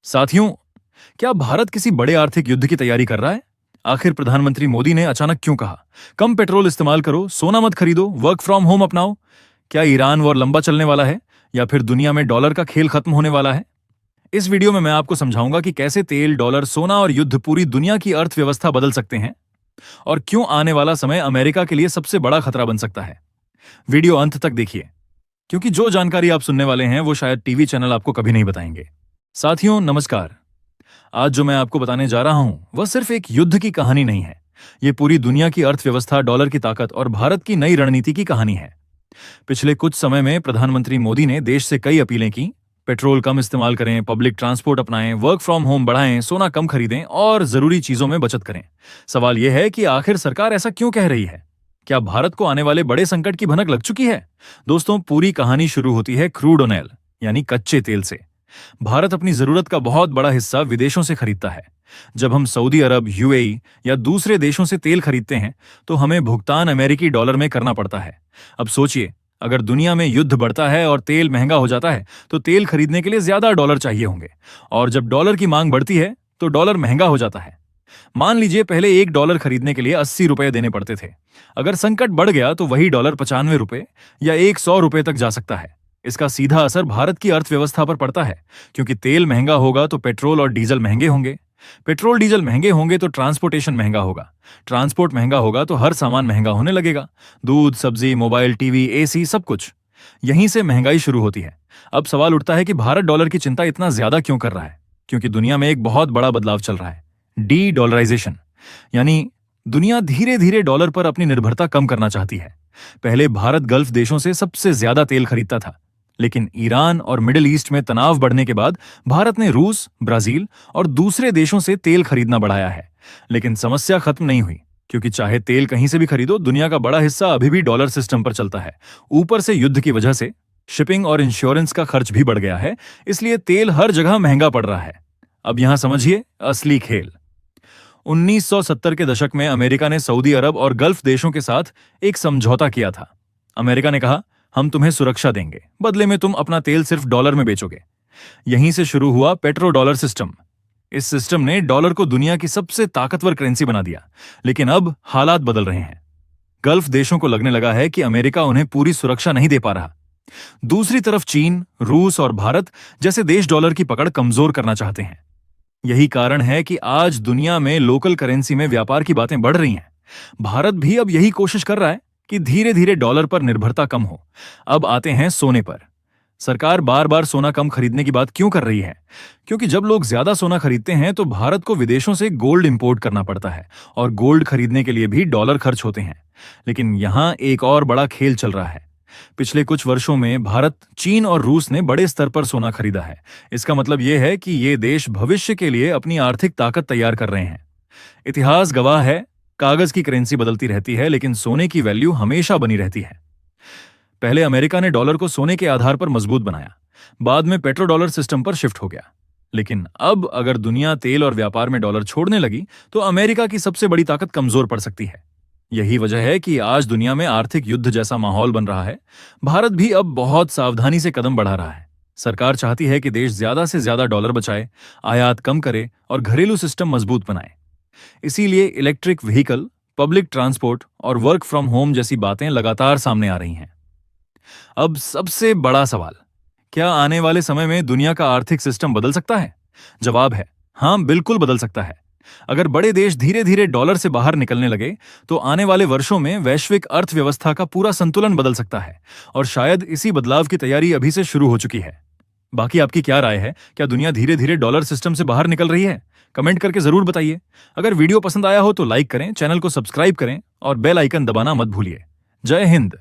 साथियों, क्या भारत किसी बड़े आर्थिक युद्ध की तैयारी कर रहा है? आखिर प्रधानमंत्री मोदी ने अचानक क्यों कहा, कम पेट्रोल इस्तेमाल करो, सोना मत खरीदो, वर्क फ्रॉम होम अपनाओ? क्या ईरान वॉर लंबा चलने वाला है या फिर दुनिया में डॉलर का खेल खत्म होने वाला है? इस वीडियो में मैं आपको समझाऊंगा कि कैसे तेल, डॉलर, सोना और युद्ध पूरी दुनिया की अर्थव्यवस्था बदल सकते हैं और क्यों आने वाला समय अमेरिका के लिए सबसे बड़ा खतरा बन सकता है। वीडियो अंत तक देखिए, क्योंकि जो जानकारी आप सुनने वाले हैं वो शायद टीवी चैनल आपको कभी नहीं बताएंगे। साथियों नमस्कार। आज जो मैं आपको बताने जा रहा हूं वह सिर्फ एक युद्ध की कहानी नहीं है। ये पूरी दुनिया की अर्थव्यवस्था, डॉलर की ताकत और भारत की नई रणनीति की कहानी है। पिछले कुछ समय में प्रधानमंत्री मोदी ने देश से कई अपीलें की। पेट्रोल कम इस्तेमाल करें, पब्लिक ट्रांसपोर्ट अपनाएं, वर्क फ्रॉम होम बढ़ाएं, सोना कम खरीदें और जरूरी चीजों में बचत करें। सवाल यह है कि आखिर सरकार ऐसा क्यों कह रही है? क्या भारत को आने वाले बड़े संकट की भनक लग चुकी है? दोस्तों, पूरी कहानी शुरू होती है क्रूड ऑयल यानी कच्चे तेल से। भारत अपनी जरूरत का बहुत बड़ा हिस्सा विदेशों से खरीदता है। जब हम सऊदी अरब, यूएई या दूसरे देशों से तेल खरीदते हैं तो हमें भुगतान अमेरिकी डॉलर में करना पड़ता है। अब सोचिए, अगर दुनिया में युद्ध बढ़ता है और तेल महंगा हो जाता है तो तेल खरीदने के लिए ज्यादा डॉलर चाहिए होंगे, और जब डॉलर की मांग बढ़ती है तो डॉलर महंगा हो जाता है। मान लीजिए पहले $1 खरीदने के लिए 80 रुपए देने पड़ते थे। अगर संकट बढ़ गया तो वही डॉलर 95 रुपए या 100 रुपए तक जा सकता है। इसका सीधा असर भारत की अर्थव्यवस्था पर पड़ता है, क्योंकि तेल महंगा होगा तो पेट्रोल और डीजल महंगे होंगे। पेट्रोल डीजल महंगे होंगे तो ट्रांसपोर्टेशन महंगा होगा। ट्रांसपोर्ट महंगा होगा तो हर सामान महंगा होने लगेगा। दूध, सब्जी, मोबाइल, टीवी, एसी, सब कुछ। यहीं से महंगाई शुरू होती है। अब सवाल उठता है कि भारत डॉलर की चिंता इतना ज्यादा क्यों कर रहा है? क्योंकि दुनिया में एक बहुत बड़ा बदलाव चल रहा है, डी डॉलराइजेशन। यानी दुनिया धीरे धीरे डॉलर पर अपनी निर्भरता कम करना चाहती है। पहले भारत गल्फ देशों से सबसे ज्यादा तेल खरीदता था, लेकिन ईरान और मिडिल ईस्ट में तनाव बढ़ने के बाद भारत ने रूस, ब्राजील और दूसरे देशों से तेल खरीदना बढ़ाया है। लेकिन समस्या खत्म नहीं हुई, क्योंकि चाहे तेल कहीं से भी खरीदो, दुनिया का बड़ा हिस्सा अभी भी डॉलर सिस्टम पर चलता है। ऊपर से युद्ध की वजह से शिपिंग और इंश्योरेंस का खर्च भी बढ़ गया है, इसलिए तेल हर जगह महंगा पड़ रहा है। अब यहां समझिए असली खेल। 1970 के दशक में अमेरिका ने सऊदी अरब और गल्फ देशों के साथ एक समझौता किया था। अमेरिका ने कहा, हम तुम्हें सुरक्षा देंगे, बदले में तुम अपना तेल सिर्फ डॉलर में बेचोगे। यहीं से शुरू हुआ पेट्रो डॉलर सिस्टम। इस सिस्टम ने डॉलर को दुनिया की सबसे ताकतवर करेंसी बना दिया। लेकिन अब हालात बदल रहे हैं। गल्फ देशों को लगने लगा है कि अमेरिका उन्हें पूरी सुरक्षा नहीं दे पा रहा। दूसरी तरफ चीन, रूस और भारत जैसे देश डॉलर की पकड़ कमजोर करना चाहते हैं। यही कारण है कि आज दुनिया में लोकल करेंसी में व्यापार की बातें बढ़ रही हैं। भारत भी अब यही कोशिश कर रहा है कि धीरे धीरे डॉलर पर निर्भरता कम हो। अब आते हैं सोने पर। सरकार बार बार सोना कम खरीदने की बात क्यों कर रही है? क्योंकि जब लोग ज्यादा सोना खरीदते हैं तो भारत को विदेशों से गोल्ड इंपोर्ट करना पड़ता है, और गोल्ड खरीदने के लिए भी डॉलर खर्च होते हैं। लेकिन यहां एक और बड़ा खेल चल रहा है। पिछले कुछ वर्षों में भारत, चीन और रूस ने बड़े स्तर पर सोना खरीदा है। इसका मतलब यह है कि ये देश भविष्य के लिए अपनी आर्थिक ताकत तैयार कर रहे हैं। इतिहास गवाह है, कागज की करेंसी बदलती रहती है, लेकिन सोने की वैल्यू हमेशा बनी रहती है। पहले अमेरिका ने डॉलर को सोने के आधार पर मजबूत बनाया, बाद में पेट्रो डॉलर सिस्टम पर शिफ्ट हो गया। लेकिन अब अगर दुनिया तेल और व्यापार में डॉलर छोड़ने लगी तो अमेरिका की सबसे बड़ी ताकत कमजोर पड़ सकती है। यही वजह है कि आज दुनिया में आर्थिक युद्ध जैसा माहौल बन रहा है। भारत भी अब बहुत सावधानी से कदम बढ़ा रहा है। सरकार चाहती है कि देश ज्यादा से ज्यादा डॉलर बचाए, आयात कम करे और घरेलू सिस्टम मजबूत बनाए। इसीलिए इलेक्ट्रिक व्हीकल, पब्लिक ट्रांसपोर्ट और वर्क फ्रॉम होम जैसी बातें लगातार सामने आ रही हैं। अब सबसे बड़ा सवाल, क्या आने वाले समय में दुनिया का आर्थिक सिस्टम बदल सकता है? जवाब है हां, बिल्कुल बदल सकता है। अगर बड़े देश धीरे धीरे डॉलर से बाहर निकलने लगे तो आने वाले वर्षों में वैश्विक अर्थव्यवस्था का पूरा संतुलन बदल सकता है, और शायद इसी बदलाव की तैयारी अभी से शुरू हो चुकी है। बाकी आपकी क्या राय है? क्या दुनिया धीरे धीरे डॉलर सिस्टम से बाहर निकल रही है? कमेंट करके जरूर बताइए। अगर वीडियो पसंद आया हो तो लाइक करें, चैनल को सब्सक्राइब करें और बेल आइकन दबाना मत भूलिए। जय हिंद।